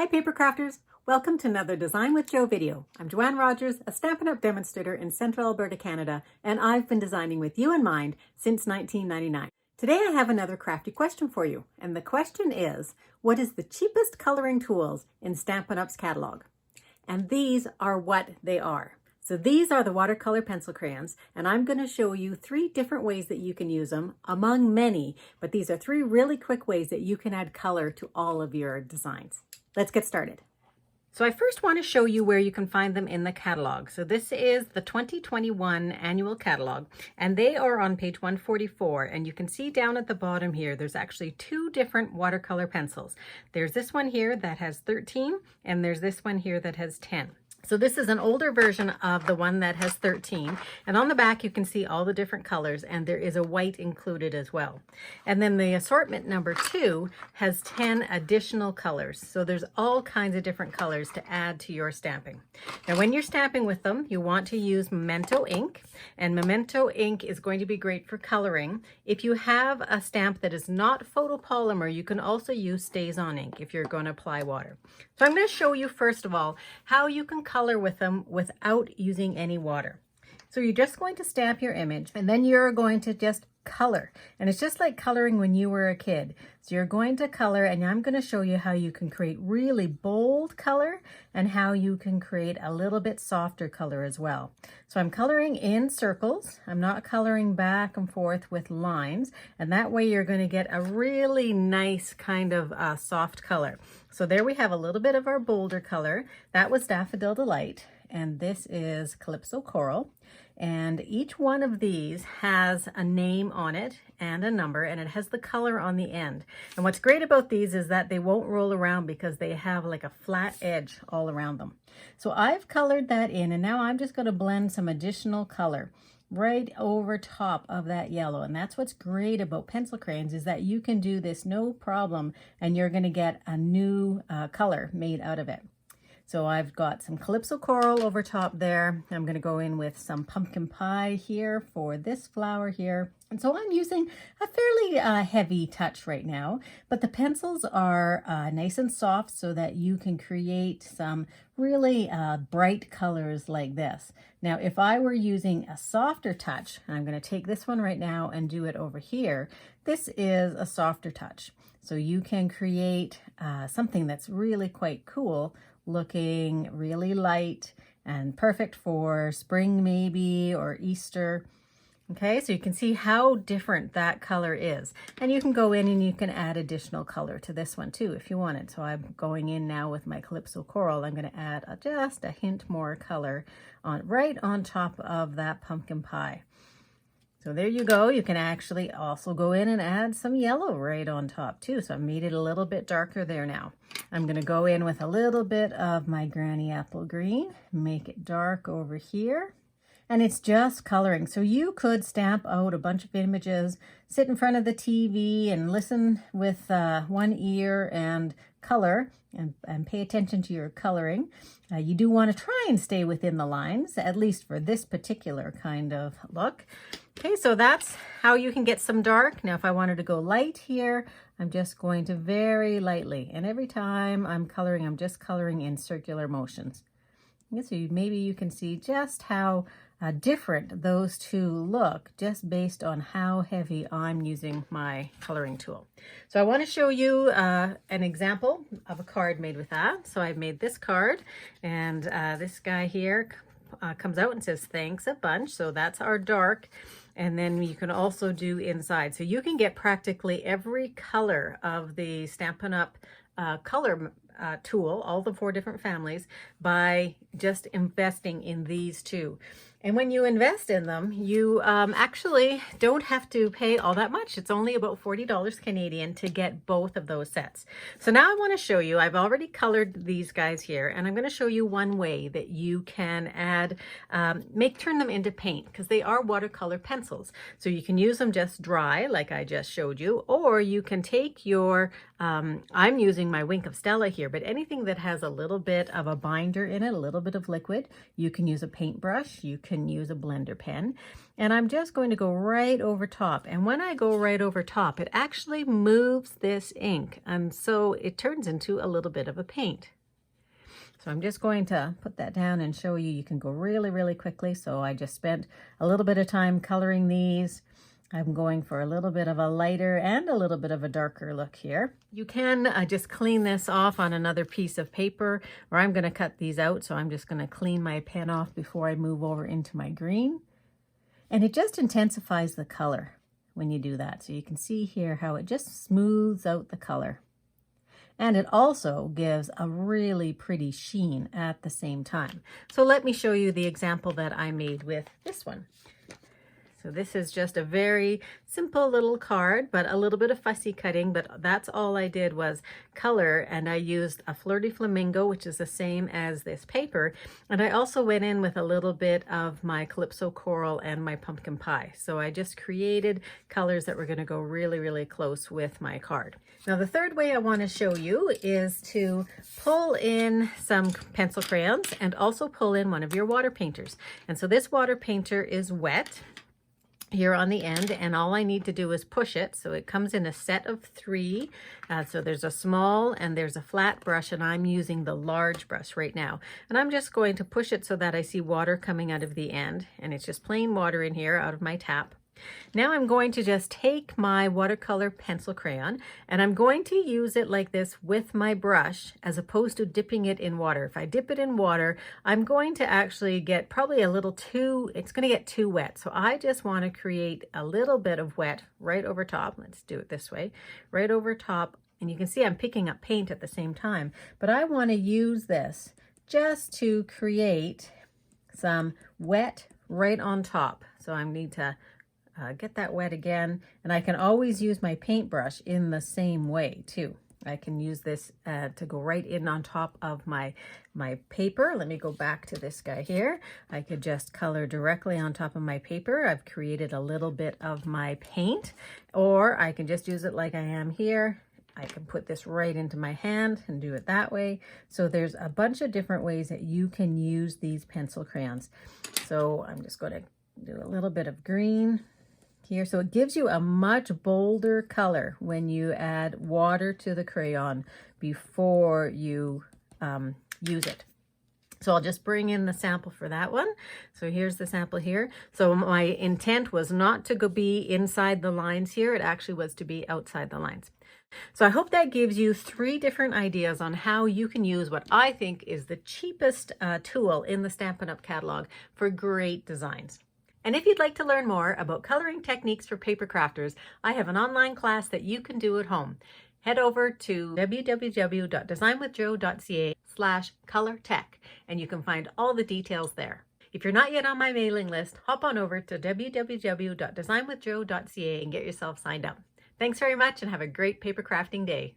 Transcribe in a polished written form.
Hi Papercrafters! Welcome to another Design with Jo video. I'm Joanne Rogers, a Stampin' Up! Demonstrator in Central Alberta, Canada, and I've been designing with you in mind since 1999. Today I have another crafty question for you, and the question is, what is the cheapest coloring tools in Stampin' Up's catalog? And these are what they are. So these are the watercolor pencil crayons, and I'm going to show you 3 different ways that you can use them, among many, but these are 3 really quick ways that you can add color to all of your designs. Let's get started. So I first want to show you where you can find them in the catalog. So this is the 2021 annual catalog, and they are on page 144, and you can see down at the bottom here, there's actually 2 different watercolor pencils. There's this one here that has 13, and there's this one here that has 10. So this is an older version of the one that has 13, and on the back you can see all the different colors, and there is a white included as well. And then the assortment number 2 has 10 additional colors, so there's all kinds of different colors to add to your stamping. Now when you're stamping with them, you want to use Memento ink, and Memento ink is going to be great for coloring. If you have a stamp that is not photopolymer, you can also use StazOn ink if you're going to apply water. So I'm going to show you first of all how you can color with them without using any water. So you're just going to stamp your image, and then you're going to just color. And it's just like coloring when you were a kid. So you're going to color, and I'm going to show you how you can create really bold color and how you can create a little bit softer color as well. So I'm coloring in circles. I'm not coloring back and forth with lines, and that way you're going to get a really nice kind of soft color. So there we have a little bit of our bolder color. That was Daffodil Delight, and this is Calypso Coral. And each one of these has a name on it and a number, and it has the color on the end. And what's great about these is that they won't roll around because they have like a flat edge all around them. So I've colored that in, and now I'm just going to blend some additional color right over top of that yellow. And that's what's great about pencil crayons, is that you can do this no problem, and you're going to get a new color made out of it. So I've got some Calypso Coral over top there. I'm going to go in with some pumpkin pie here for this flower here. And so I'm using a fairly heavy touch right now, but the pencils are nice and soft so that you can create some really bright colors like this. Now, if I were using a softer touch, and I'm going to take this one right now and do it over here, this is a softer touch. So you can create something that's really quite cool, looking really light and perfect for spring maybe, or Easter. Okay, so you can see how different that color is. And you can go in and you can add additional color to this one too if you wanted. So I'm going in now with my Calypso Coral. I'm going to add just a hint more color right on top of that pumpkin pie. So there you go. You can actually also go in and add some yellow right on top too. So I've made it a little bit darker there now. I'm going to go in with a little bit of my Granny Apple Green, make it dark over here. And it's just coloring. So you could stamp out a bunch of images, sit in front of the TV and listen with one ear and color and pay attention to your coloring. You do want to try and stay within the lines, at least for this particular kind of look. Okay, so that's how you can get some dark. Now, if I wanted to go light here, I'm just going to very lightly. And every time I'm coloring, I'm just coloring in circular motions. Okay, so maybe you can see just how different those 2 look just based on how heavy I'm using my coloring tool. So I want to show you an example of a card made with that. So I've made this card, and this guy here comes out and says thanks a bunch. So that's our dark. And then you can also do inside. So you can get practically every color of the Stampin' Up! Color tool, all the 4 different families, by just investing in these 2. And when you invest in them, you actually don't have to pay all that much. It's only about $40 Canadian to get both of those sets. So now I want to show you, I've already colored these guys here, and I'm going to show you one way that you can add, turn them into paint, because they are watercolor pencils. So you can use them just dry, like I just showed you, or you can take your, I'm using my Wink of Stella here, but anything that has a little bit of a binder in it, a little bit of liquid, you can use a paintbrush, you can can use a blender pen. And I'm just going to go right over top. And when I go right over top, it actually moves this ink. And so it turns into a little bit of a paint. So I'm just going to put that down and show you. You can go really, really quickly. So I just spent a little bit of time coloring these. I'm going for a little bit of a lighter and a little bit of a darker look here. You can just clean this off on another piece of paper, or I'm going to cut these out. So I'm just going to clean my pen off before I move over into my green. And it just intensifies the color when you do that. So you can see here how it just smooths out the color. And it also gives a really pretty sheen at the same time. So let me show you the example that I made with this one. So this is just a very simple little card, but a little bit of fussy cutting, but that's all I did was color, and I used a Fleur de Flamingo, which is the same as this paper. And I also went in with a little bit of my Calypso Coral and my Pumpkin Pie. So I just created colors that were gonna go really, really close with my card. Now the third way I wanna show you is to pull in some pencil crayons and also pull in one of your water painters. And so this water painter is wet here on the end, and all I need to do is push it. So it comes in a set of 3. So there's a small and there's a flat brush, and I'm using the large brush right now. And I'm just going to push it so that I see water coming out of the end, and it's just plain water in here out of my tap. Now I'm going to just take my watercolor pencil crayon, and I'm going to use it like this with my brush as opposed to dipping it in water. If I dip it in water, I'm going to actually get probably a little too, it's going to get too wet. So I just want to create a little bit of wet right over top. Let's do it this way, right over top. And you can see I'm picking up paint at the same time, but I want to use this just to create some wet right on top. So I need to get that wet again, and I can always use my paintbrush in the same way too. I can use this to go right in on top of my paper. Let me go back to this guy here. I could just color directly on top of my paper. I've created a little bit of my paint, or I can just use it like I am here. I can put this right into my hand and do it that way. So there's a bunch of different ways that you can use these pencil crayons. So I'm just going to do a little bit of green here. So it gives you a much bolder color when you add water to the crayon before you use it. So I'll just bring in the sample for that one. So here's the sample here. So my intent was not to be inside the lines here. It actually was to be outside the lines. So I hope that gives you 3 different ideas on how you can use what I think is the cheapest tool in the Stampin' Up! Catalog for great designs. And if you'd like to learn more about coloring techniques for paper crafters, I have an online class that you can do at home. Head over to www.designwithjo.ca/colortech, and you can find all the details there. If you're not yet on my mailing list, hop on over to www.designwithjo.ca and get yourself signed up. Thanks very much, and have a great paper crafting day.